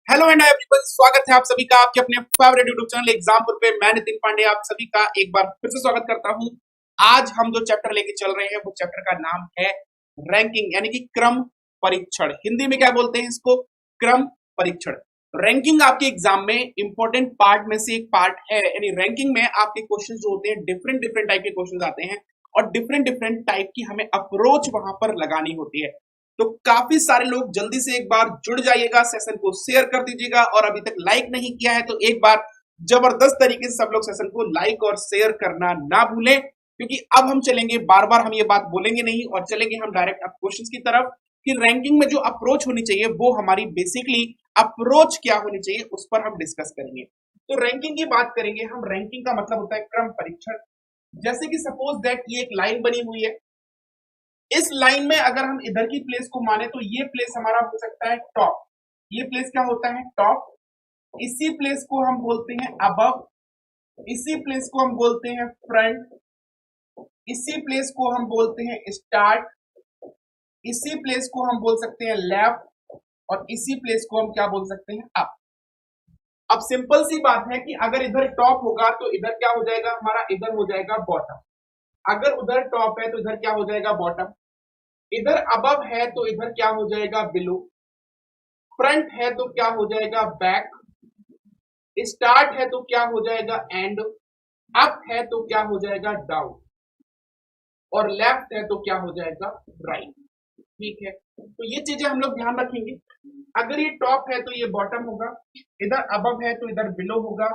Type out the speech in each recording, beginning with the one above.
Hello and everyone, स्वागत है आप सभी का आपके अपने फेवरेट यूट्यूब चैनल एग्जामपुर पे। मैं नितिन पांडे आप सभी का एक बार फिर से स्वागत करता हूं। आज हम जो चैप्टर लेके चल रहे हैं वो चैप्टर का नाम है रैंकिंग, यानी कि क्रम परीक्षण। हिंदी में क्या बोलते हैं इसको? क्रम परीक्षण। रैंकिंग आपके एग्जाम में इंपॉर्टेंट पार्ट में से एक पार्ट है, यानी रैंकिंग में आपके क्वेश्चन जो होते हैं डिफरेंट डिफरेंट टाइप के क्वेश्चन आते हैं और डिफरेंट डिफरेंट टाइप की हमें अप्रोच वहां पर लगानी होती है। तो काफी सारे लोग जल्दी से एक बार जुड़ जाइएगा, सेशन को शेयर कर दीजिएगा और अभी तक लाइक नहीं किया है तो एक बार जबरदस्त तरीके से सब लोग सेशन को लाइक और शेयर करना ना भूलें, क्योंकि अब हम चलेंगे, बार बार हम ये बात बोलेंगे नहीं और चलेंगे हम डायरेक्ट अब क्वेश्चंस की तरफ कि रैंकिंग में जो अप्रोच होनी चाहिए वो हमारी बेसिकली अप्रोच क्या होनी चाहिए उस पर हम डिस्कस करेंगे। तो रैंकिंग की बात करेंगे हम। रैंकिंग का मतलब होता है क्रम परीक्षण। जैसे कि सपोज दैट ये एक लाइन बनी हुई है, इस लाइन में अगर हम इधर की प्लेस को माने तो ये प्लेस हमारा हो सकता है टॉप। ये प्लेस क्या होता है? टॉप। इसी प्लेस को हम बोलते हैं अबव, इसी प्लेस को हम बोलते हैं फ्रंट, इसी प्लेस को हम बोलते हैं स्टार्ट, इसी प्लेस को हम बोल सकते हैं लेफ्ट और इसी प्लेस को हम क्या बोल सकते हैं? अप। अब सिंपल सी बात है कि अगर इधर टॉप होगा तो इधर क्या हो जाएगा हमारा? इधर हो जाएगा बॉटम। अगर उधर टॉप है तो इधर क्या हो जाएगा? बॉटम। इधर अबव है तो इधर क्या हो जाएगा? बिलो। फ्रंट है तो क्या हो जाएगा? बैक। स्टार्ट है तो क्या हो जाएगा? एंड। अप है तो क्या हो जाएगा? डाउन। और लेफ्ट है तो क्या हो जाएगा? राइट। ठीक है, तो ये चीजें हम लोग ध्यान रखेंगे। अगर ये टॉप है तो ये बॉटम होगा, इधर अबव है तो इधर बिलो होगा,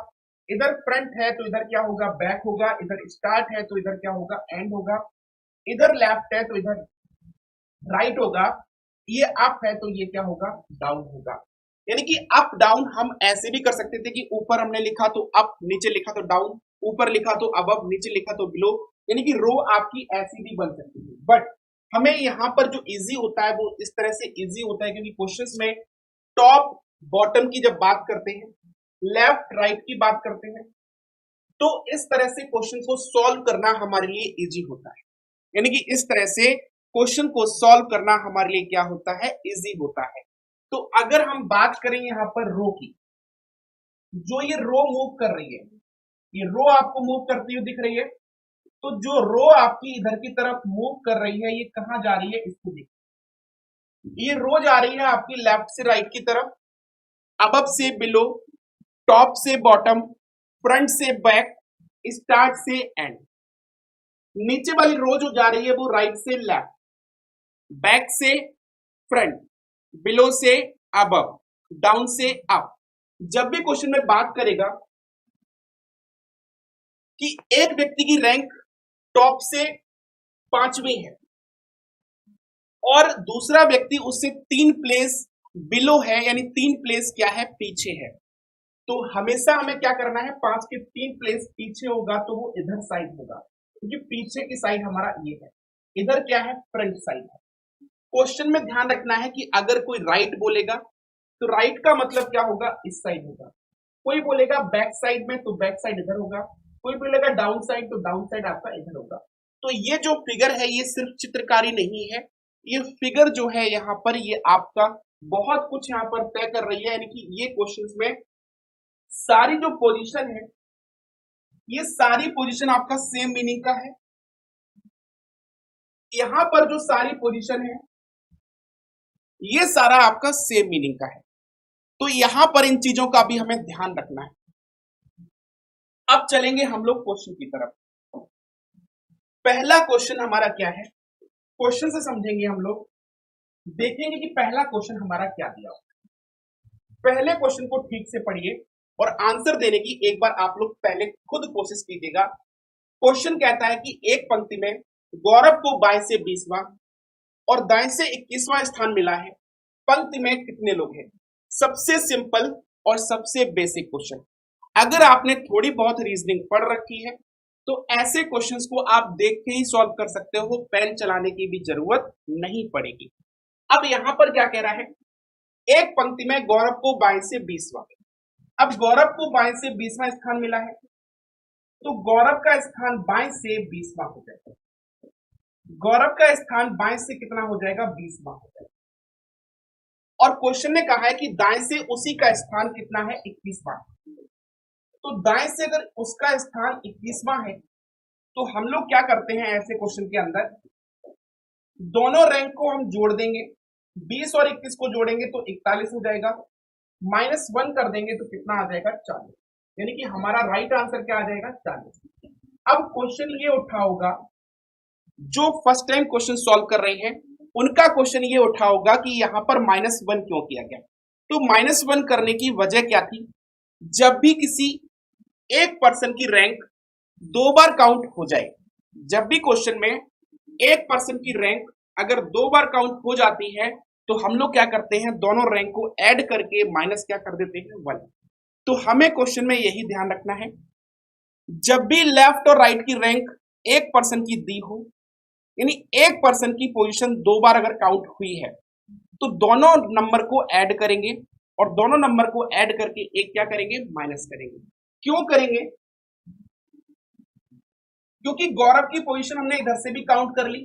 इधर फ्रंट है तो इधर क्या होगा? बैक होगा, इधर स्टार्ट है तो इधर क्या होगा? एंड होगा, इधर लेफ्ट है तो इधर राइट होगा, ये अप है तो ये क्या होगा? डाउन होगा। यानी कि अप डाउन हम ऐसे भी कर सकते थे कि ऊपर हमने लिखा तो अप, नीचे लिखा तो डाउन, ऊपर लिखा तो अबव, नीचे लिखा तो बिलो, यानी कि रो आपकी ऐसी भी बन सकती है। बट हमें यहाँ पर जो इजी होता है वो इस तरह से इजी होता है क्योंकि क्वेश्चंस में टॉप बॉटम की जब बात करते हैं, लेफ्ट राइट की बात करते हैं, तो इस तरह से क्वेश्चन को सॉल्व करना हमारे लिए इजी होता है। यानी कि इस तरह से क्वेश्चन को सॉल्व करना हमारे लिए क्या होता है? इजी होता है। तो अगर हम बात करें यहाँ पर रो की, जो ये रो मूव कर रही है, ये रो आपको मूव करती हुई दिख रही है, तो जो रो आपकी इधर की तरफ मूव कर रही है ये कहां जा रही है? इसको देखिए, ये रो जा रही है आपकी लेफ्ट से राइट की तरफ, अबव से बिलो, टॉप से बॉटम, फ्रंट से बैक, स्टार्ट से एंड। नीचे वाली रो जो जा रही है वो राइट से लेफ्ट, बैक से फ्रंट, बिलो से अबव, डाउन से अप। जब भी क्वेश्चन में बात करेगा कि एक व्यक्ति की रैंक टॉप से 5वीं है और दूसरा व्यक्ति उससे 3 प्लेस बिलो है, यानी 3 प्लेस क्या है? पीछे है, तो हमेशा हमें क्या करना है? 5 के 3 प्लेस पीछे होगा तो वो इधर साइड होगा, क्योंकि पीछे की साइड हमारा ये है, इधर क्या है? फ्रंट साइड है। क्वेश्चन में ध्यान रखना है कि अगर कोई राइट बोलेगा तो राइट का मतलब क्या होगा? इस साइड होगा। कोई बोलेगा बैक साइड में तो बैक साइड इधर होगा, कोई बोलेगा डाउन साइड तो डाउन साइड आपका इधर होगा। तो ये जो फिगर है ये सिर्फ चित्रकारी नहीं है, ये फिगर जो है यहाँ पर ये आपका बहुत कुछ यहाँ पर तय कर रही है। यानी कि ये क्वेश्चंस में सारी जो पोजीशन है ये सारी पोजीशन आपका सेम मीनिंग का है। यहाँ पर जो सारी पोजीशन है ये सारा आपका सेम मीनिंग का है, तो यहां पर इन चीजों का भी हमें ध्यान रखना है। अब चलेंगे हम लोग क्वेश्चन की तरफ। पहला क्वेश्चन हमारा क्या है? क्वेश्चन से समझेंगे हम लोग, देखेंगे कि पहला क्वेश्चन हमारा क्या दिया होगा। पहले क्वेश्चन को ठीक से पढ़िए और आंसर देने की एक बार आप लोग पहले खुद कोशिश कीजिएगा। क्वेश्चन कहता है कि एक पंक्ति में गौरव को बाएं से 20वां और दाएं से 21वां स्थान मिला है, पंक्ति में कितने लोग हैं? सबसे सिंपल और सबसे बेसिक क्वेश्चन। अगर आपने थोड़ी बहुत रीजनिंग पढ़ रखी है तो ऐसे क्वेश्चंस को आप देख के ही सॉल्व कर सकते हो, पेन चलाने की भी जरूरत नहीं पड़ेगी। अब यहां पर क्या कह रहा है? एक पंक्ति में गौरव को बाएं से 20वां। अब गौरव को बाएं से 20वां स्थान मिला है तो गौरव का स्थान बाएं से 20वां हो जाएगा। गौरव का स्थान बाएं से कितना हो जाएगा? 20वां हो जाएगा। और क्वेश्चन ने कहा है कि दाएं से उसी का स्थान कितना है, 21वां। तो दाएं से अगर उसका स्थान 21वां है तो हम लोग क्या करते हैं ऐसे क्वेश्चन के अंदर, दोनों रैंक को हम जोड़ देंगे, 20 और 21 को जोड़ेंगे तो 41 हो जाएगा, -1 कर देंगे तो कितना आ जाएगा, 40। यानी कि हमारा राइट आंसर क्या आ जाएगा, 40। अब क्वेश्चन ये उठा होगा, जो फर्स्ट टाइम क्वेश्चन सॉल्व कर रहे हैं उनका क्वेश्चन ये उठा होगा कि यहां पर -1 क्यों किया गया। तो -1 करने की वजह क्या थी, जब भी किसी एक पर्सन की रैंक 2 बार काउंट हो जाए, जब भी क्वेश्चन में एक पर्सन की रैंक अगर 2 बार काउंट हो जाती है तो हम लोग क्या करते हैं, दोनों रैंक को ऐड करके माइनस क्या कर देते हैं, 1। तो हमें क्वेश्चन में यही ध्यान रखना है, जब भी लेफ्ट और राइट की रैंक एक पर्सन की दी हो, यानी एक पर्सन की पोजीशन 2 बार अगर काउंट हुई है तो दोनों नंबर को ऐड करेंगे और दोनों नंबर को ऐड करके एक क्या करेंगे, माइनस करेंगे। क्यों करेंगे, क्योंकि गौरव की पोजीशन हमने इधर से भी काउंट कर ली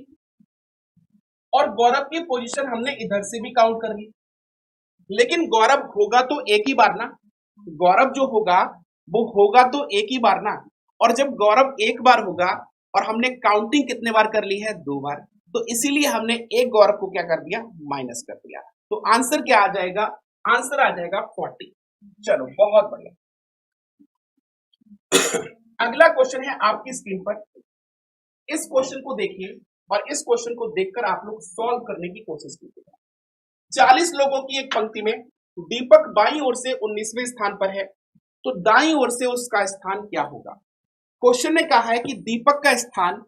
और गौरव की पोजीशन हमने इधर से भी काउंट कर ली, लेकिन गौरव होगा तो एक ही बार ना, गौरव जो होगा वो होगा तो एक ही बार ना। और जब गौरव एक बार होगा और हमने काउंटिंग कितने बार कर ली है, 2 बार, तो इसीलिए हमने एक गौरव को क्या कर दिया, माइनस कर दिया। तो आंसर क्या आ जाएगा, आंसर आ जाएगा 40। चलो बहुत बढ़िया। अगला क्वेश्चन है आपकी स्क्रीन पर, इस क्वेश्चन को देखिए और इस क्वेश्चन को देखकर आप लोग सॉल्व करने की कोशिश कीजिएगा। 40 लोगों की एक पंक्ति में दीपक बाईं ओर से 19वें स्थान पर है, तो दाईं ओर से उसका स्थान क्या होगा। क्वेश्चन ने कहा है कि दीपक का स्थान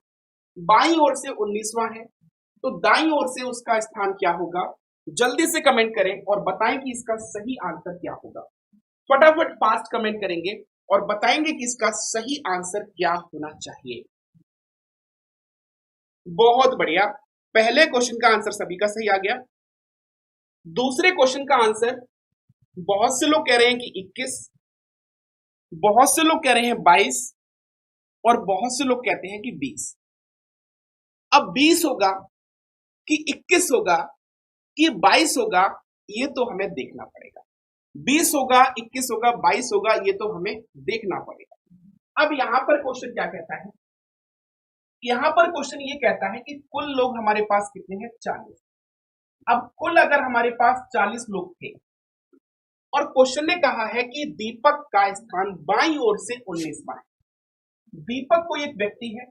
बाईं ओर से 19वां है, तो दाईं ओर से उसका स्थान क्या होगा। जल्दी से कमेंट करें और बताएं कि इसका सही आंसर क्या होगा। फटाफट फास्ट कमेंट करेंगे और बताएंगे कि इसका सही आंसर क्या होना चाहिए। बहुत बढ़िया, पहले क्वेश्चन का आंसर सभी का सही आ गया। दूसरे क्वेश्चन का आंसर बहुत से लोग कह रहे हैं कि 21, बहुत से लोग कह रहे हैं 22 और बहुत से लोग कहते हैं कि 20। अब 20 होगा कि 21 होगा कि 22 होगा, ये तो हमें देखना पड़ेगा। 20 होगा, 21 होगा, 22 होगा, ये तो हमें देखना पड़ेगा। अब यहां पर क्वेश्चन क्या कहता है, यहां पर क्वेश्चन ये कहता है कि कुल लोग हमारे पास कितने हैं, 40। अब कुल अगर हमारे पास 40 लोग थे और क्वेश्चन ने कहा है कि दीपक का स्थान बाईं ओर से 19वां है, दीपक कोई एक व्यक्ति है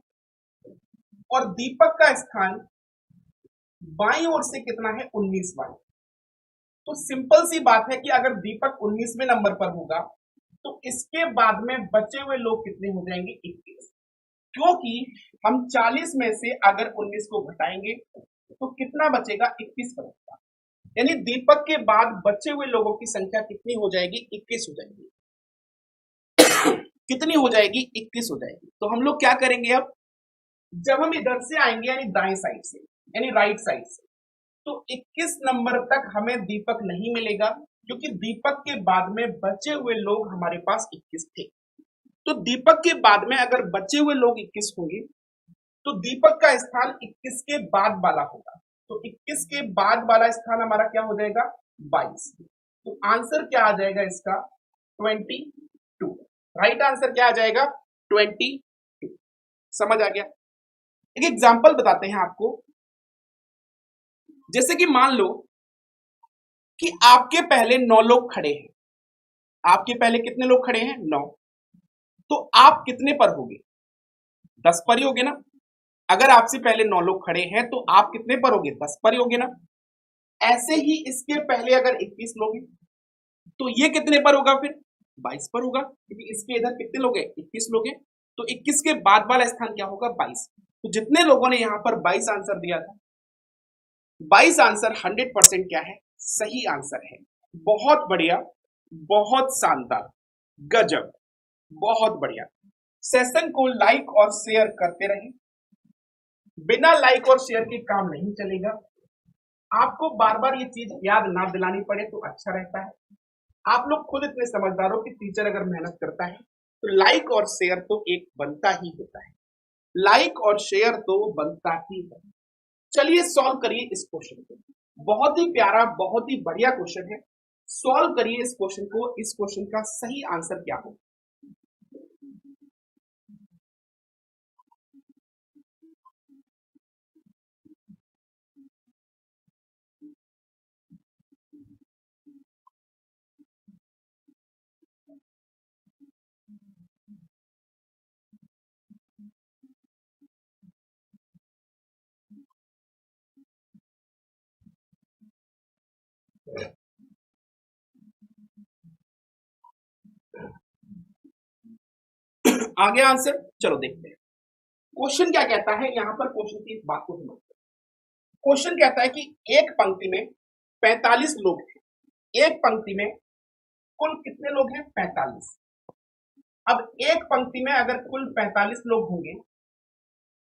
और दीपक का स्थान बाईं ओर से कितना है, 19वां। तो सिंपल सी बात है कि अगर दीपक 19वें नंबर पर होगा तो इसके बाद में बचे हुए लोग कितने हो जाएंगे, 21। क्योंकि हम 40 में से अगर 19 को घटाएंगे तो कितना बचेगा, 21 बचेगा। यानी दीपक के बाद बचे हुए लोगों की संख्या कितनी हो जाएगी, 21 हो जाएगी। कितनी हो जाएगी, 21 हो जाएगी। तो हम लोग क्या करेंगे, अब जब हम इधर से आएंगे यानी दाएं साइड से यानी राइट साइड से, तो 21 नंबर तक हमें दीपक नहीं मिलेगा क्योंकि दीपक के बाद में बचे हुए लोग हमारे पास 21 थे। तो दीपक के बाद में अगर बचे हुए लोग 21 होंगे तो दीपक का स्थान 21 के बाद वाला होगा, तो 21 के बाद वाला स्थान हमारा क्या हो जाएगा, 22। तो आंसर क्या आ जाएगा इसका, 22। राइट आंसर क्या आ जाएगा, 22। समझ आ गया। एक एग्जांपल बताते हैं आपको, जैसे कि मान लो कि आपके पहले 9 लोग खड़े हैं, आपके पहले कितने लोग खड़े हैं, 9। तो आप कितने पर होगे, 10 पर ही होगे ना। अगर आपसे पहले 9 लोग खड़े हैं तो आप कितने पर होगे, 10 पर ही होगे ना। ऐसे ही इसके पहले अगर 21 लोग हैं तो ये कितने पर होगा, फिर 22 पर होगा, क्योंकि इसके इधर कितने लोग हैं, 21 लोग हैं। तो 21 के बाद वाला स्थान क्या होगा, 22। तो जितने लोगों ने यहां पर 22 आंसर दिया था, 22 आंसर 100% क्या है, सही आंसर है। बहुत बढ़िया, बहुत शानदार, गजब, बहुत बढ़िया। सेशन को लाइक और शेयर करते रहें, बिना लाइक और शेयर के काम नहीं चलेगा। आपको बार बार ये चीज याद ना दिलानी पड़े तो अच्छा रहता है। आप लोग खुद इतने समझदार हो कि टीचर अगर मेहनत करता है तो लाइक और शेयर तो एक बनता ही होता है, लाइक और शेयर तो बनता ही है। चलिए सॉल्व करिए इस क्वेश्चन को। बहुत ही प्यारा, बहुत ही बढ़िया क्वेश्चन है। सॉल्व करिए इस क्वेश्चन को। इस क्वेश्चन का सही आंसर क्या होगा? आगे आंसर चलो देखते हैं। क्वेश्चन क्या कहता है यहां पर, क्वेश्चन की इस बात को समझते हैं। क्वेश्चन कहता है कि एक पंक्ति में 45 लोग हैं। एक पंक्ति में कुल कितने लोग हैं? 45। अब एक पंक्ति में अगर कुल 45 लोग होंगे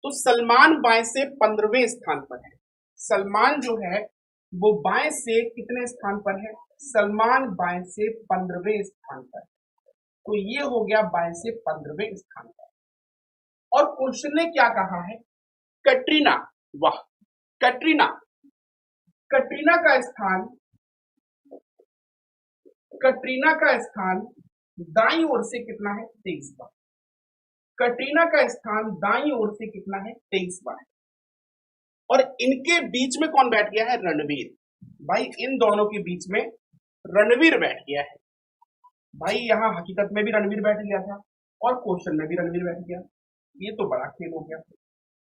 तो सलमान बाएं से 15वें स्थान पर है। सलमान जो है वो बाएं से कितने स्थान पर है? सलमान बाएं से 15वें स्थान पर। तो ये हो गया बाएं से 15वें स्थान पर। और क्वेश्चन ने क्या कहा है? कटरीना, वाह, कटरीना, कटरीना का स्थान, कटरीना का स्थान दाईं ओर से कितना है? 23 बार। कटरीना का स्थान दाईं ओर से कितना है? 23 बार। और इनके बीच में कौन बैठ गया है? रणवीर। भाई इन दोनों के बीच में रणवीर बैठ गया है। भाई यहां हकीकत में भी रणवीर बैठ गया था और क्वेश्चन में भी रणवीर बैठ गया। ये तो बड़ा खेल हो गया।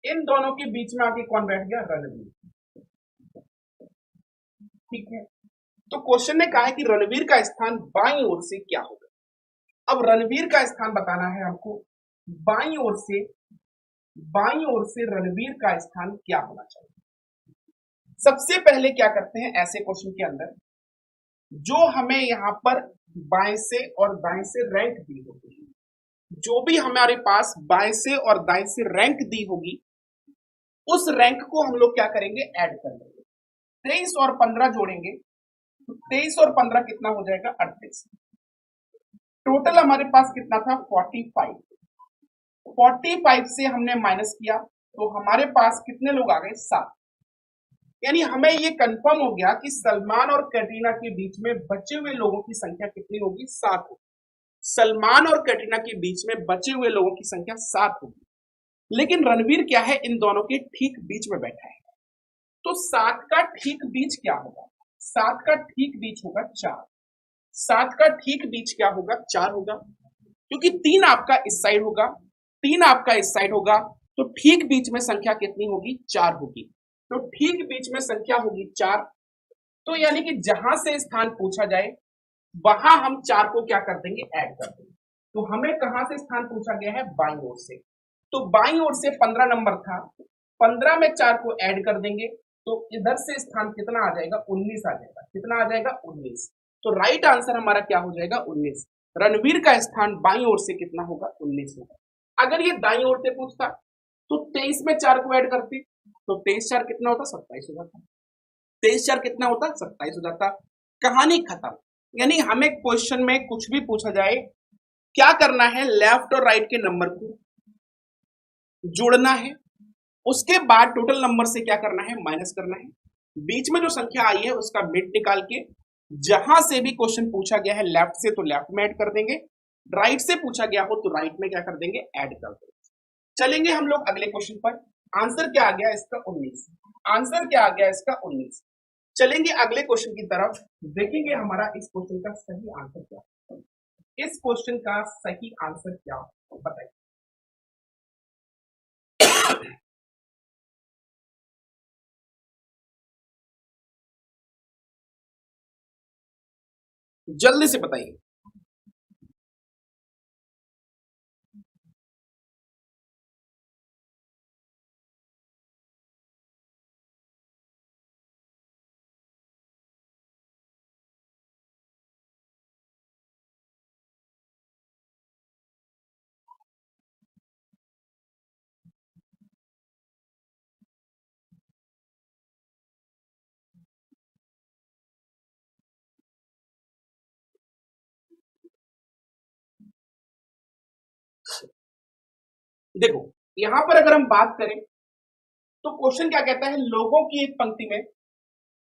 इन दोनों के बीच में आके कौन बैठ गया? रणवीर। ठीक है, तो क्वेश्चन ने कहा है कि रणवीर का स्थान बाईं ओर से क्या होगा। अब रणवीर का स्थान बताना है हमको। बाईं ओर से, बाईं ओर से रणवीर का स्थान क्या होना चाहिए? सबसे पहले क्या करते हैं ऐसे क्वेश्चन के अंदर, जो हमें यहां पर बाएं से और दाएं से रैंक दी होगी, जो भी हमारे पास बाएं से और दाएं से रैंक दी होगी, उस रैंक को हम लोग क्या करेंगे? ऐड कर लेंगे। 23 और 15 जोड़ेंगे तो 23 और 15 कितना हो जाएगा? 38। टोटल हमारे पास कितना था? 45। 45 से हमने माइनस किया तो हमारे पास कितने लोग आ गए? 7। यानी हमें ये कंफर्म हो गया कि सलमान और कैटरीना के बीच में बचे हुए लोगों की संख्या कितनी होगी? 7 होगी। सलमान और कैटरीना के बीच में बचे हुए लोगों की संख्या 7 होगी। लेकिन रणवीर क्या है? इन दोनों के ठीक बीच में बैठा है। तो 7 का ठीक बीच क्या होगा? 7 का ठीक बीच होगा 4। 7 का ठीक बीच क्या होगा? 4 होगा। क्योंकि 3 आपका इस साइड होगा, 3 आपका इस साइड होगा, तो ठीक बीच में संख्या कितनी होगी? 4 होगी। तो ठीक बीच में संख्या होगी 4। तो यानी कि जहां से स्थान पूछा जाए वहां हम 4 को क्या कर देंगे? ऐड कर देंगे। तो हमें कहां से स्थान पूछा गया है? बाईं ओर से। तो बाईं ओर से 15 नंबर था, 15 में 4 को ऐड कर देंगे तो इधर से स्थान कितना आ जाएगा? 19 आ जाएगा। कितना आ जाएगा? 19। तो राइट आंसर हमारा क्या हो जाएगा? 19। रणवीर का स्थान बाईं ओर से कितना होगा? 19 होगा। अगर ये दाईं ओर से पूछता तो 23 में 4 को ऐड करते तो 23 4 कितना होता? 27 हो जाता। 23 4 कितना होता? 27 हो जाता। कहानी खत्म। यानी हमें क्वेश्चन में कुछ भी पूछा जाए, क्या करना है? लेफ्ट और राइट के नंबर को जोड़ना है, उसके बाद टोटल नंबर से क्या करना है? माइनस करना है। बीच में जो संख्या आई है उसका मिड निकाल के जहां से भी क्वेश्चन पूछा गया है लेफ्ट से तो लेफ्ट में ऐड कर देंगे, राइट से पूछा गया हो तो राइट में क्या कर देंगे? ऐड कर देंगे। चलेंगे हम लोग अगले क्वेश्चन पर। आंसर क्या आ गया इसका? 19। आंसर क्या आ गया इसका? 19। चलेंगे अगले क्वेश्चन की तरफ, देखेंगे हमारा इस क्वेश्चन का सही आंसर क्या है। इस क्वेश्चन का सही आंसर क्या बताइए। जल्दी से बताइए। देखो यहां पर अगर हम बात करें तो क्वेश्चन क्या कहता है? लोगों की एक पंक्ति में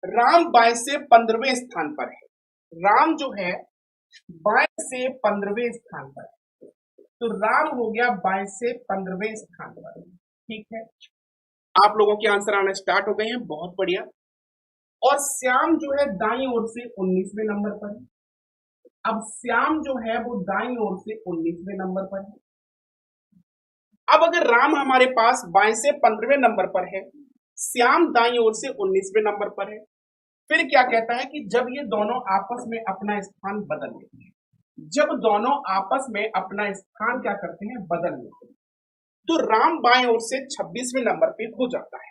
राम बाएं से 15वें स्थान पर है। राम जो है बाएं से 15वें स्थान पर है, तो राम हो गया बाएं से 15वें स्थान पर। ठीक है, आप लोगों के आंसर आना स्टार्ट हो गए हैं, बहुत बढ़िया। और श्याम जो है दाईं ओर से 19वें नंबर पर है। अब श्याम जो है वो दाईं ओर से 19वें नंबर पर है। अब अगर राम हमारे पास बाएं से 15वें नंबर पर है, श्याम दाईं ओर से 19वें नंबर पर है, फिर क्या कहता है कि जब ये दोनों आपस में अपना स्थान बदल लेते हैं, जब दोनों आपस में अपना स्थान क्या करते हैं, बदल लेते हैं, तो राम बाएं ओर से 26वें नंबर पे हो जाता है।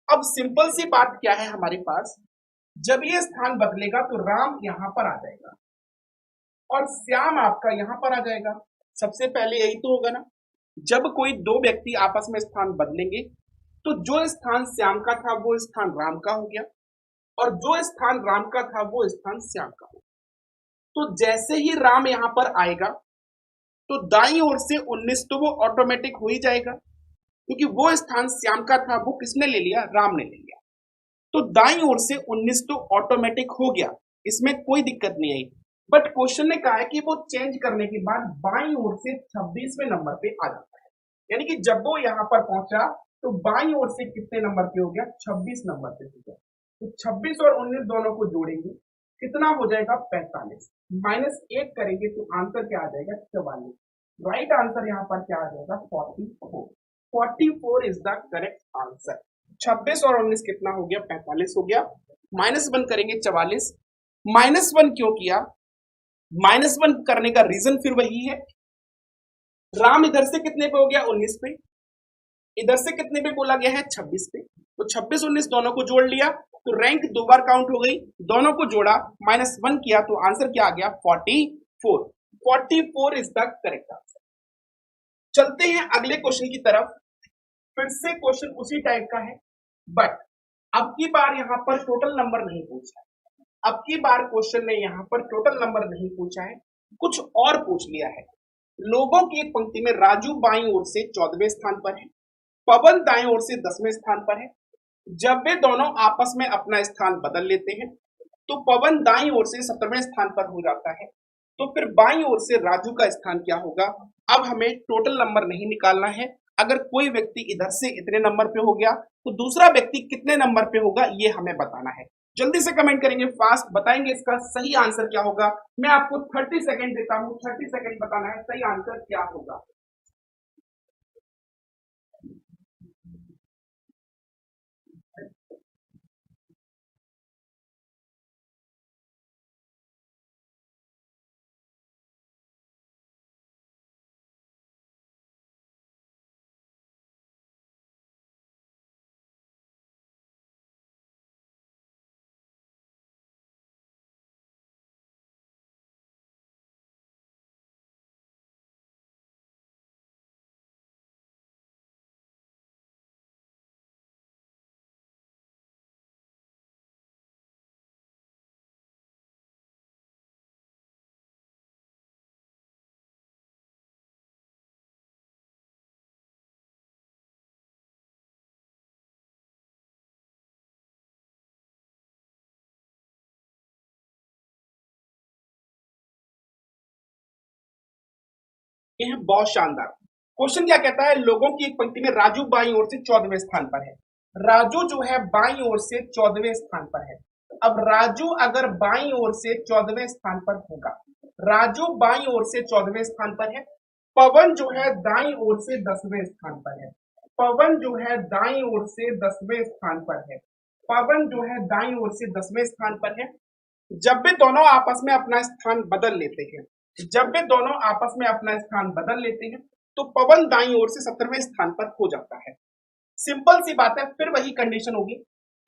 अब सिंपल सी बात क्या है हमारे पास, जब ये स्थान बदलेगा तो राम यहां पर आ जाएगा और श्याम आपका यहां पर आ जाएगा। सबसे पहले यही तो होगा ना, जब कोई दो व्यक्ति आपस में स्थान बदलेंगे तो जो स्थान श्याम का था वो स्थान राम का हो गया और जो स्थान राम का था वो स्थान श्याम का हो। तो जैसे ही राम यहां पर आएगा तो दाईं ओर से 19 तो वो ऑटोमेटिक हो ही जाएगा, क्योंकि वो स्थान श्याम का था वो किसने ले लिया, राम ने ले लिया। तो दाईं ओर से 19 तो ऑटोमेटिक हो गया, इसमें कोई दिक्कत नहीं आई। बट क्वेश्चन ने कहा है कि वो चेंज करने के बाद बाईं ओर से 26वें नंबर पे आ जाता है, यानी कि जब वो यहां पर पहुंचा तो बाईं ओर से कितने नंबर पे हो गया, 26 नंबर पे हो गया। तो 26 और 19 दोनों को जोड़ेंगे, कितना हो जाएगा, 45। -1 करेंगे तो आंसर क्या आ जाएगा, 44। राइट आंसर यहाँ पर क्या आ जाएगा, 44। 44 इज द करेक्ट आंसर। 26 और 19 कितना हो गया, 45 हो गया। -1 करेंगे 44। -1 क्यों किया, -1 करने का रीजन फिर वही है, राम इधर से कितने पे हो गया, 19 पे, इधर से कितने पे बोला गया है, 26 पे। तो 26 19 दोनों को जोड़ लिया तो रैंक 2 बार काउंट हो गई, दोनों को जोड़ा -1 किया तो आंसर क्या आ गया, 44। 44 इज द करेक्ट आंसर। चलते हैं अगले क्वेश्चन की तरफ। फिर से क्वेश्चन उसी टाइप का है, बट अब की बार यहां पर टोटल नंबर नहीं पूछा है। अब की बार क्वेश्चन ने यहां पर टोटल नंबर नहीं पूछा है, कुछ और पूछ लिया है। लोगों की एक पंक्ति में राजू बाईं ओर से 14वें स्थान पर है, पवन दाईं ओर से 10वें स्थान पर है। जब वे दोनों आपस में अपना स्थान बदल लेते हैं तो पवन दाईं ओर से 17वें स्थान पर हो जाता है, तो फिर बाईं ओर से राजू का स्थान क्या होगा। अब हमें टोटल नंबर नहीं निकालना है, अगर कोई व्यक्ति इधर से इतने नंबर पे हो गया तो दूसरा व्यक्ति कितने नंबर पे होगा ये हमें बताना है। जल्दी से कमेंट करेंगे, फास्ट बताएंगे इसका सही आंसर क्या होगा। मैं आपको 30 सेकंड देता हूं, 30 सेकंड बताना है सही आंसर क्या होगा। ये है बहुत शानदार क्वेश्चन। क्या कहता है, लोगों की एक पंक्ति में राजू बाईं ओर से 14वें स्थान पर है। राजू जो है बाईं ओर से 14वें स्थान पर है। अब राजू अगर बाईं ओर से 14वें स्थान पर होगा, राजू बाईं ओर से 14वें स्थान पर है, पवन जो है दाईं ओर से 10वें स्थान पर है, पवन जो है दाईं ओर से 10वें स्थान पर है, पवन जो है दाईं ओर से 10वें स्थान पर है। जब वे दोनों आपस में अपना स्थान बदल लेते हैं, जब वे दोनों आपस में अपना स्थान बदल लेते हैं तो पवन दाईं ओर से 17वें स्थान पर हो जाता है। सिंपल सी बात है, फिर वही कंडीशन होगी,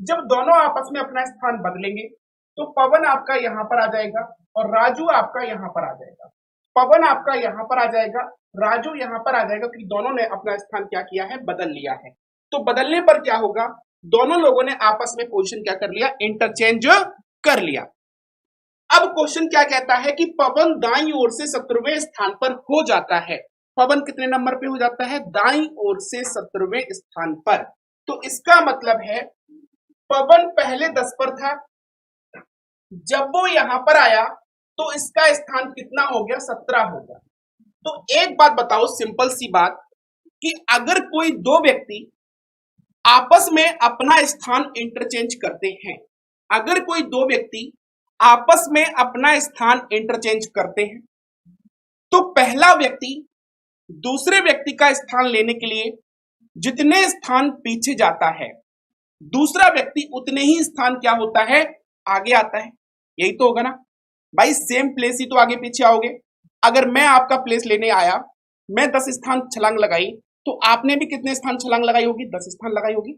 जब दोनों आपस में अपना स्थान बदलेंगे तो पवन आपका यहां पर आ जाएगा और राजू आपका यहां पर आ जाएगा। पवन आपका यहां पर आ जाएगा, राजू यहां पर आ जाएगा, क्योंकि दोनों ने अपना स्थान क्या किया है, बदल लिया है। तो बदलने पर क्या होगा, दोनों लोगों ने आपस में पोजीशन क्या कर लिया, इंटरचेंज कर लिया। अब क्वेश्चन क्या कहता है कि पवन दाईं ओर से 17वें स्थान पर हो जाता है। पवन कितने नंबर पे हो जाता है, दाईं ओर से 17वें स्थान पर। तो इसका मतलब है पवन पहले 10 पर था, जब वो यहां पर आया तो इसका स्थान कितना हो गया, 17 हो गया। तो एक बात बताओ, सिंपल सी बात, कि अगर कोई दो व्यक्ति आपस में अपना स्थान इंटरचेंज करते हैं, अगर कोई दो व्यक्ति आपस में अपना स्थान इंटरचेंज करते हैं, तो पहला व्यक्ति दूसरे व्यक्ति का स्थान लेने के लिए जितने स्थान पीछे जाता है, दूसरा व्यक्ति उतने ही स्थान क्या होता है, आगे आता है। यही तो होगा ना भाई, सेम प्लेस ही तो आगे पीछे आओगे। अगर मैं आपका प्लेस लेने आया, मैं 10 स्थान छलांग लगाई, तो आपने भी कितने स्थान छलांग लगाई होगी, 10 स्थान लगाई होगी।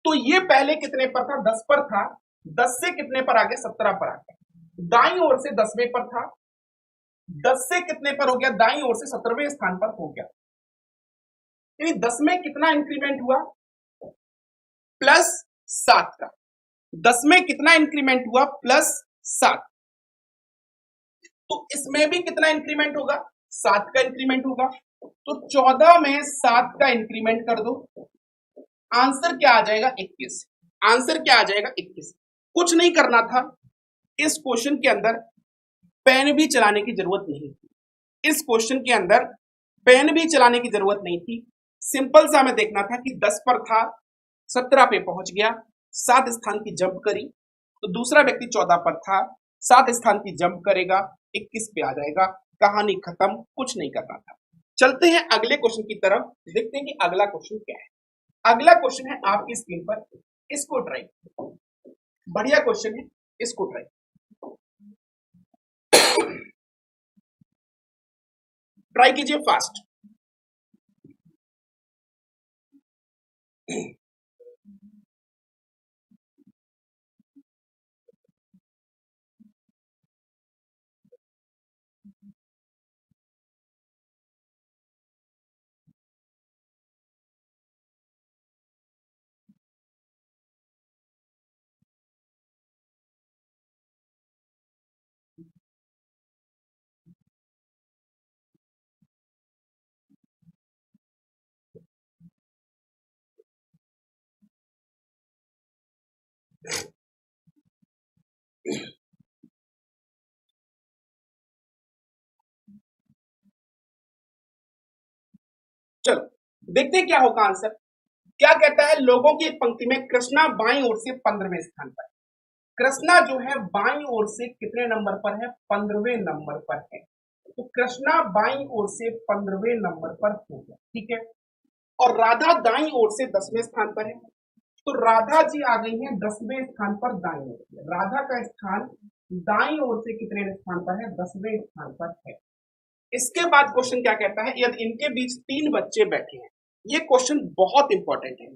तो ये पहले कितने पर था, 10 पर था, 10 से कितने पर आ गया, 17 पर आ गया। दाईं ओर से 10वें पर था, 10 से कितने पर हो गया, दाईं ओर से 17वें स्थान पर हो गया। 10 में कितना इंक्रीमेंट हुआ, +7 का। 10 में कितना इंक्रीमेंट हुआ, +7। तो इसमें भी कितना इंक्रीमेंट होगा, 7 का इंक्रीमेंट होगा। तो 14 में 7 का इंक्रीमेंट कर दो, आंसर क्या आ जाएगा, 21। आंसर क्या आ जाएगा, 21। कुछ नहीं करना था, इस क्वेश्चन के अंदर पेन भी चलाने की जरूरत नहीं थी। इस क्वेश्चन के अंदर पेन भी चलाने की जरूरत नहीं थी। सिंपल सा हमें देखना था कि 10 पर था, 17 पे पहुंच गया, 7 स्थान की जंप करी, तो दूसरा व्यक्ति 14 पर था, 7 स्थान की जंप करेगा, 21 पे आ जाएगा, कहानी खत्म, कुछ नहीं करना था। चलते हैं अगले क्वेश्चन की तरफ, देखते हैं कि अगला क्वेश्चन क्या है। अगला क्वेश्चन है आपकी स्क्रीन पर, इसको ट्राई, बढ़िया क्वेश्चन है, इसको ट्राई। ट्राई कीजिए फास्ट। चलो देखते हैं क्या होगा आंसर। क्या कहता है, लोगों की एक पंक्ति में कृष्णा बाईं ओर से 15वें स्थान पर। कृष्णा जो है बाईं ओर से कितने नंबर पर है, 15वें नंबर पर है। तो कृष्णा बाईं ओर से 15वें नंबर पर हो गया, ठीक है। और राधा दाईं ओर से 10वें स्थान पर है, तो राधा जी आ गई है 10वें स्थान पर दाईं ओर से। राधा का स्थान दाईं ओर से कितने स्थान पर है, 10वें स्थान पर है। इसके बाद क्वेश्चन क्या कहता है, यदि इनके बीच 3 बच्चे बैठे हैं, ये क्वेश्चन बहुत इंपॉर्टेंट है।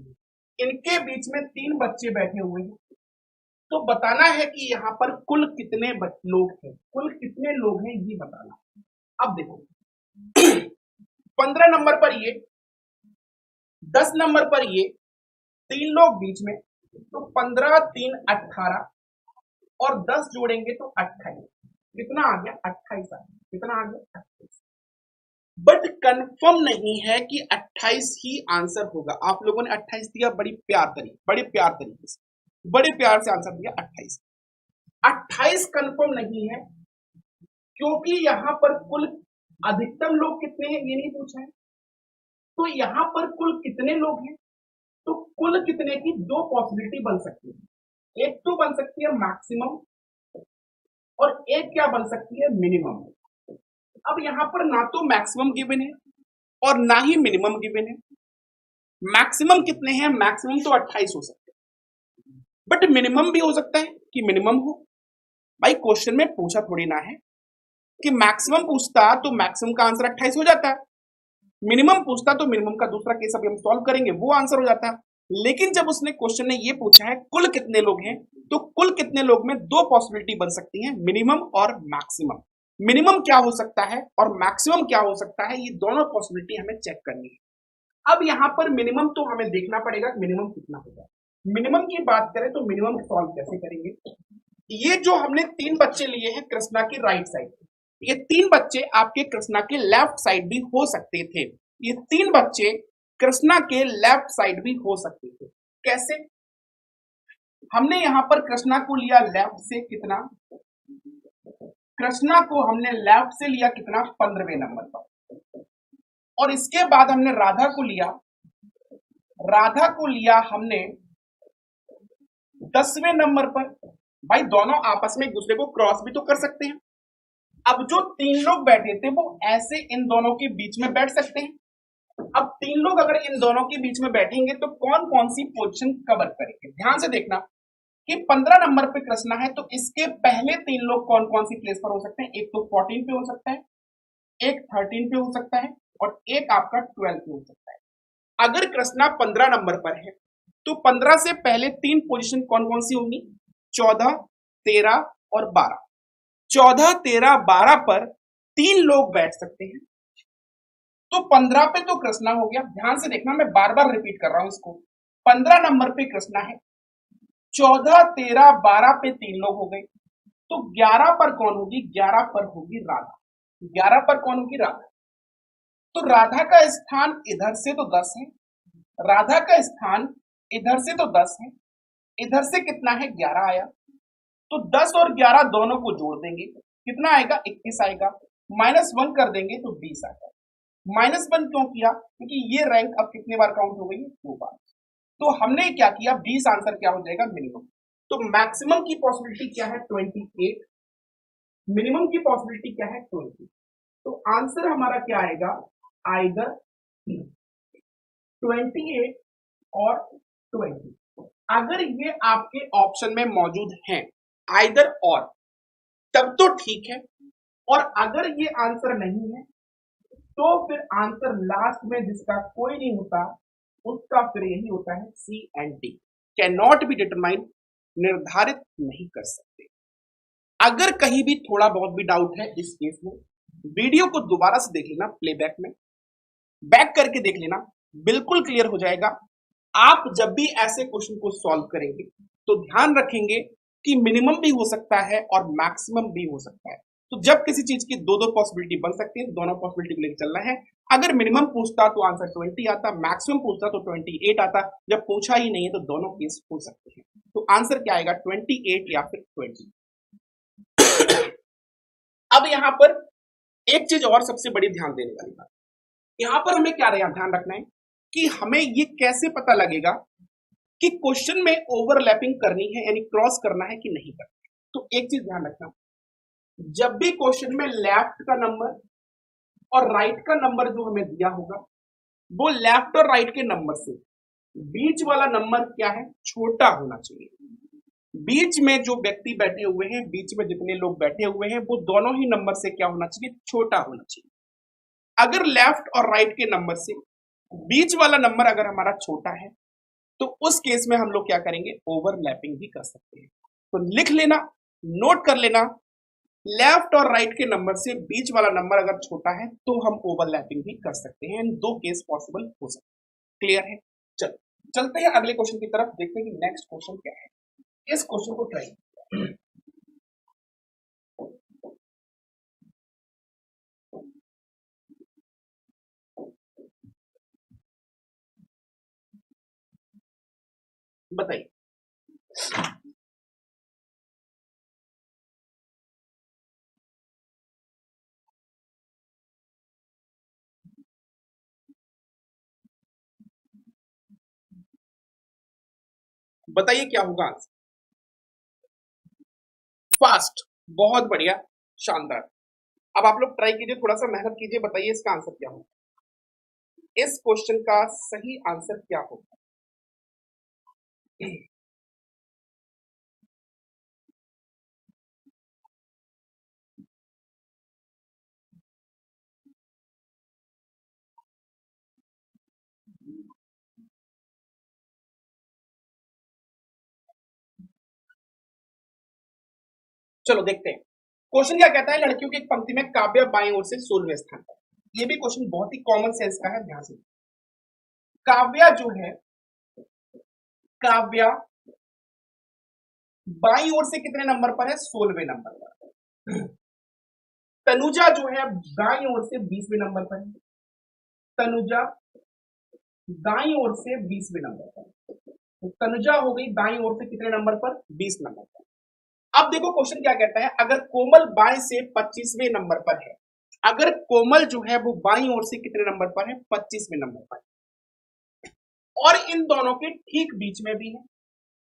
इनके बीच में 3 बच्चे बैठे हुए हैं, तो बताना है कि यहाँ पर कुल कितने लोग हैं, कुल कितने लोग हैं ये बताना। अब देखो 15 नंबर पर ये, 10 नंबर पर ये, 3 लोग बीच में, तो 15 3 18 और 10 जोड़ेंगे तो 28। कितना आ गया, 28 आ गया। कितना आ गया, 28। बट कंफर्म नहीं है कि 28 ही आंसर होगा। आप लोगों ने 28 दिया, बड़े प्यार तरीके से, बड़े प्यार से आंसर दिया 28। 28 कंफर्म नहीं है, क्योंकि यहां पर कुल अधिकतम लोग कितने हैं ये नहीं पूछा है। तो यहां पर कुल कितने लोग हैं, तो कुल कितने की 2 पॉसिबिलिटी बन सकती है। एक तो बन सकती है मैक्सिमम, और एक क्या बन सकती है, मिनिमम। अब यहां पर ना तो मैक्सिमम गिवन है और ना ही मिनिमम गिवन है। मैक्सिमम कितने हैं, मैक्सिमम तो 28 हो सकते हैं, बट मिनिमम भी हो सकता है कि मिनिमम हो। भाई क्वेश्चन में पूछा थोड़ी ना है कि मैक्सिमम पूछता तो मैक्सिमम का आंसर 28 हो जाता है, मिनिमम पूछता तो मिनिमम का दूसरा केस अभी हम सॉल्व करेंगे वो आंसर हो जाता है। लेकिन जब उसने क्वेश्चन ने ये पूछा है कुल कितने लोग हैं, तो कुल कितने लोग में 2 पॉसिबिलिटी बन सकती हैं, मिनिमम और मैक्सिमम। मिनिमम क्या हो सकता है और मैक्सिमम क्या हो सकता है, ये दोनों पॉसिबिलिटी हमें चेक करनी है। अब यहां पर मिनिमम तो हमें देखना पड़ेगा मिनिमम कितना होगा। मिनिमम की बात करें तो मिनिमम सॉल्व कैसे करेंगे। ये जो हमने 3 बच्चे लिए हैं कृष्णा की राइट साइड, ये 3 बच्चे आपके कृष्णा के लेफ्ट साइड भी हो सकते थे। ये 3 बच्चे कृष्णा के लेफ्ट साइड भी हो सकते थे। कैसे, हमने यहां पर कृष्णा को लिया लेफ्ट से कितना, कृष्णा को हमने लेफ्ट से लिया कितना 15वें नंबर पर, और इसके बाद हमने राधा को लिया, राधा को लिया हमने 10वें नंबर पर। भाई दोनों आपस में एक दूसरे को क्रॉस भी तो कर सकते हैं। अब जो तीन लोग बैठे थे वो ऐसे इन दोनों के बीच में बैठ सकते हैं। अब तीन लोग अगर इन दोनों के बीच में बैठेंगे तो कौन कौन सी पोजीशन कवर करेंगे, ध्यान से देखना कि 15 नंबर पे कृष्णा है तो इसके पहले तीन लोग कौन कौन सी प्लेस पर हो सकते हैं, एक तो 14 पे हो सकता है, एक 13 पे हो सकता है, और एक आपका 12 पे हो सकता है। अगर कृष्णा 15 नंबर पर है तो 15 से पहले तीन पोजीशन कौन कौन सी होंगी, 14, 13 और 12। 14, 13, 12 पर तीन लोग बैठ सकते हैं। तो 15 पे तो कृष्णा हो गया, ध्यान से देखना मैं बार बार रिपीट कर रहा हूं इसको। 15 नंबर पे कृष्णा है, 14, 13, 12 पे तीन लोग हो गए, तो 11 पर कौन होगी, 11 पर होगी राधा। 11 पर कौन होगी, राधा। तो राधा का स्थान इधर से तो 10 है, राधा का स्थान इधर से तो 10 है, इधर से कितना है, 11 आया। तो 10 और 11 दोनों को जोड़ देंगे, कितना आएगा, 21 आएगा। -1 कर देंगे तो 20 आएगा। -1 क्यों किया, क्योंकि ये रैंक अब कितने बार काउंट हो गई है, 2 बार। तो हमने क्या किया, 20 आंसर क्या हो जाएगा, मिनिमम। तो मैक्सिमम की पॉसिबिलिटी क्या है, 28, मिनिमम की पॉसिबिलिटी क्या है, 20। तो आंसर हमारा क्या आएगा, आइदर 28 और 20। अगर ये आपके ऑप्शन में मौजूद हैं आइदर और, तब तो ठीक है, और अगर ये आंसर नहीं है तो फिर आंसर लास्ट में जिसका कोई नहीं होता उसका फिर यही होता है, C and D, can not be determine, निर्धारित नहीं कर सकते। अगर कहीं भी थोड़ा बहुत भी डाउट है इस केस में, वीडियो को दोबारा से देख लेना, प्लेबैक में बैक करके देख लेना, बिल्कुल क्लियर हो जाएगा। आप जब भी ऐसे क्वेश्चन को सॉल्व करेंगे तो ध्यान रखेंगे कि मिनिमम भी हो सकता है और मैक्सिमम भी हो सकता है। तो जब किसी चीज की दो दो पॉसिबिलिटी बन सकती है, दोनों पॉसिबिलिटी को लेकर चलना है। अगर मिनिमम पूछता तो आंसर 20 आता, मैक्सिमम पूछता तो 28 आता, जब पूछा ही नहीं है तो दोनों केस हो सकते हैं। तो आंसर क्या आएगा, 28 या फिर 20। अब यहां पर एक चीज और सबसे बड़ी ध्यान देने वाली बात, यहां पर हमें क्या ध्यान रखना है कि हमें ये कैसे पता लगेगा कि क्वेश्चन में ओवरलैपिंग करनी है, यानी क्रॉस करना है कि नहीं करना है। तो एक चीज ध्यान रखना, जब भी क्वेश्चन में लेफ्ट का नंबर और राइट का नंबर जो हमें दिया होगा, वो लेफ्ट और राइट के नंबर से बीच वाला नंबर क्या है, छोटा होना चाहिए। बीच में जो व्यक्ति बैठे हुए हैं, बीच में जितने लोग बैठे हुए हैं, वो दोनों ही नंबर से क्या होना चाहिए, छोटा होना चाहिए। अगर लेफ्ट और राइट के नंबर से बीच वाला नंबर अगर हमारा छोटा है तो उस केस में हम लोग क्या करेंगे, ओवरलैपिंग भी कर सकते हैं। तो लिख लेना, नोट कर लेना, लेफ्ट और राइट के नंबर से बीच वाला नंबर अगर छोटा है तो हम ओवरलैपिंग भी कर सकते हैं। दो केस पॉसिबल हो सकते हैं। क्लियर है, चलो चलते हैं अगले क्वेश्चन की तरफ, देखते हैं कि नेक्स्ट क्वेश्चन क्या है। इस क्वेश्चन को ट्राई बताइए। बताइए क्या होगा आंसर, फास्ट, बहुत बढ़िया, शानदार। अब आप लोग ट्राई कीजिए, थोड़ा सा मेहनत कीजिए, बताइए इसका आंसर क्या होगा, इस क्वेश्चन का सही आंसर क्या होगा। चलो देखते हैं क्वेश्चन क्या कहता है, लड़कियों की एक पंक्ति में काव्या बाएं ओर से 16वें स्थान पर। ये भी क्वेश्चन बहुत ही कॉमन सेंस का है, ध्यान से। काव्या जो है, काव्या बाईं ओर से कितने नंबर पर है, 16वें नंबर पर। तनुजा जो है दाईं ओर से 20वें नंबर पर है, तनुजा दाईं ओर से 20वें नंबर पर। तो तनुजा हो गई दाईं ओर से कितने नंबर पर, 20 नंबर पर। अब देखो क्वेश्चन क्या कहता है, अगर कोमल बाएं से 25वें नंबर पर है, अगर कोमल जो है वो बाईं ओर से कितने नंबर पर है, 25वें नंबर पर, और इन दोनों के ठीक बीच में भी है,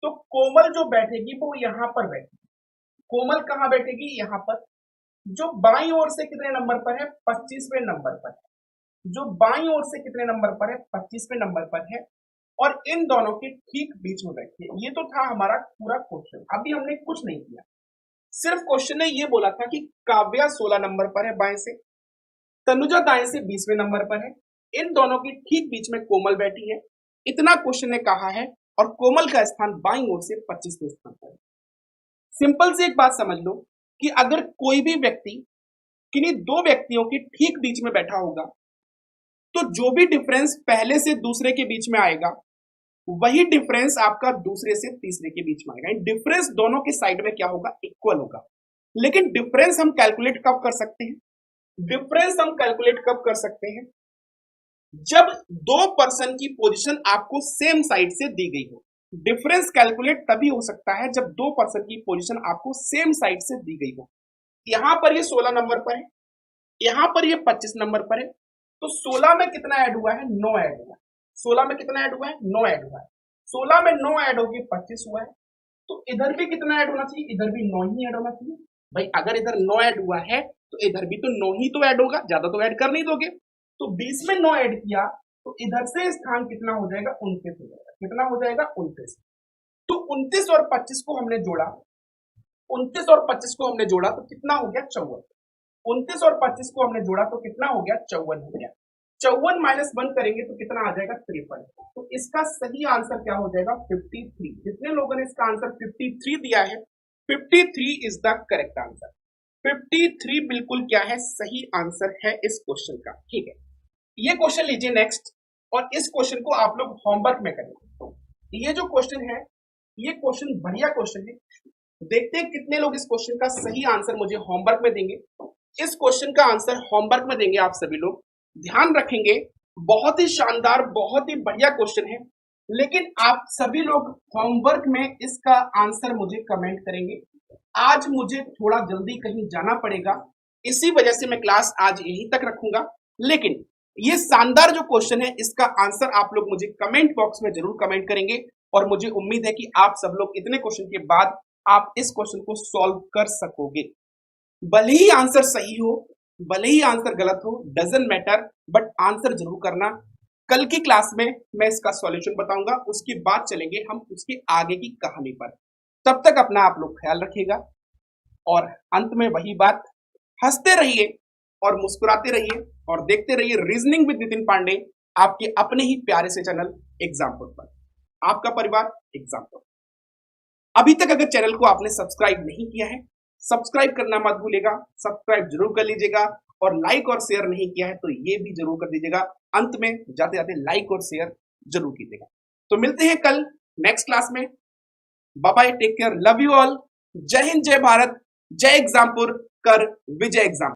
तो कोमल जो बैठेगी वो यहां पर बैठेगी। कोमल कहां बैठेगी, यहां पर। जो बाईं ओर से कितने नंबर पर है, 25वें नंबर पर है। जो बाईं ओर से कितने नंबर पर है, 25वें नंबर पर है, और इन दोनों के ठीक बीच में बैठी है। ये तो था हमारा पूरा क्वेश्चन। अभी हमने कुछ नहीं किया, सिर्फ क्वेश्चन ने ये बोला था कि काव्या 16 नंबर पर है बाएं से, तनुजा दाएं से 20वें नंबर पर है, इन दोनों के ठीक बीच में कोमल बैठी है। इतना क्वेश्चन ने कहा है, और कोमल का स्थान बाईं ओर से 25वें स्थान पर है। सिंपल से एक बात समझ लो कि अगर कोई भी व्यक्ति किन्हीं दो व्यक्तियों के ठीक बीच में बैठा होगा, तो जो भी डिफरेंस पहले से दूसरे के बीच में आएगा, वही डिफरेंस आपका दूसरे से तीसरे के बीच में आएगा। डिफरेंस दोनों के साइड में क्या होगा, इक्वल होगा। लेकिन डिफरेंस हम कैलकुलेट कब कर सकते हैं, डिफरेंस हम कैलकुलेट कब कर सकते हैं, जब दो पर्सन की पोजीशन आपको सेम साइड से दी गई हो। डिफरेंस कैलकुलेट तभी हो सकता है जब दो पर्सन की पोजीशन आपको सेम साइड से दी गई हो। यहां पर ये 16 नंबर पर है, यहां पर ये 25 नंबर पर है, तो 16 में कितना ऐड हुआ है, 9 ऐड हुआ है। 16 में कितना ऐड हुआ है, 9 ऐड हुआ है। 16 में 9 ऐड होगी 25 हुआ है। तो इधर भी कितना ऐड होना चाहिए, इधर भी 9 ही ऐड होना चाहिए। भाई अगर इधर 9 ऐड हुआ है तो इधर भी तो 9 ही तो ऐड होगा, ज्यादा तो ऐड कर नहीं दोगे। तो 20 में 9 ऐड किया तो इधर से स्थान कितना हो जाएगा, 29 हो जाएगा। कितना हो जाएगा, 29। तो 29 और 25 को हमने जोड़ा, 29 और 25 को हमने जोड़ा तो कितना हो गया, 54। 29 और 25 को हमने जोड़ा तो कितना हो गया, 54 हो गया। 54 माइनस 1 करेंगे तो कितना आ जाएगा, 53। तो इसका सही आंसर क्या हो जाएगा, 53। जितने लोगों ने इसका आंसर 53 दिया है, 53 इज द करेक्ट आंसर। 53 बिल्कुल क्या है, सही आंसर है इस क्वेश्चन का। ठीक है, ये क्वेश्चन लीजिए नेक्स्ट, और इस क्वेश्चन को आप लोग होमवर्क में करेंगे। ये जो क्वेश्चन है, ये क्वेश्चन बढ़िया क्वेश्चन है। देखते हैं कितने लोग इस क्वेश्चन का सही आंसर मुझे होमवर्क में देंगे। इस क्वेश्चन का आंसर होमवर्क में देंगे आप सभी लोग, ध्यान रखेंगे। बहुत ही शानदार, बहुत ही बढ़िया क्वेश्चन है, लेकिन आप सभी लोग होमवर्क में इसका आंसर मुझे कमेंट करेंगे। आज मुझे थोड़ा जल्दी कहीं जाना पड़ेगा, इसी वजह से मैं क्लास आज यहीं तक रखूंगा। लेकिन ये शानदार जो क्वेश्चन है, इसका आंसर आप लोग मुझे कमेंट बॉक्स में जरूर कमेंट करेंगे, और मुझे उम्मीद है कि आप सब लोग इतने क्वेश्चन के बाद आप इस क्वेश्चन को सॉल्व कर सकोगे। भले ही आंसर सही हो, भले ही आंसर गलत हो, डजंट मैटर, बट आंसर जरूर करना। कल की क्लास में मैं इसका सॉल्यूशन बताऊंगा, उसके बाद चलेंगे हम उसके आगे की कहानी पर। तब तक अपना आप लोग ख्याल रखिएगा, और अंत में वही बात, हंसते रहिए और मुस्कुराते रहिए, और देखते रहिए रीजनिंग विद नितिन पांडे, आपके अपने ही प्यारे से चैनल एग्जामपुर पर। आपका परिवार एग्जामपुर। अभी तक अगर चैनल को आपने सब्सक्राइब नहीं किया है, सब्सक्राइब करना मत भूलिएगा, सब्सक्राइब जरूर कर लीजिएगा, और लाइक और शेयर नहीं किया है तो ये भी जरूर कर दीजिएगा। अंत में जाते जाते लाइक और शेयर जरूर कीजिएगा। तो मिलते हैं कल नेक्स्ट क्लास में। Bye bye, take care, love you all. जय हिंद, जय भारत, जय एग्जामपुर, कर विजय एग्जाम।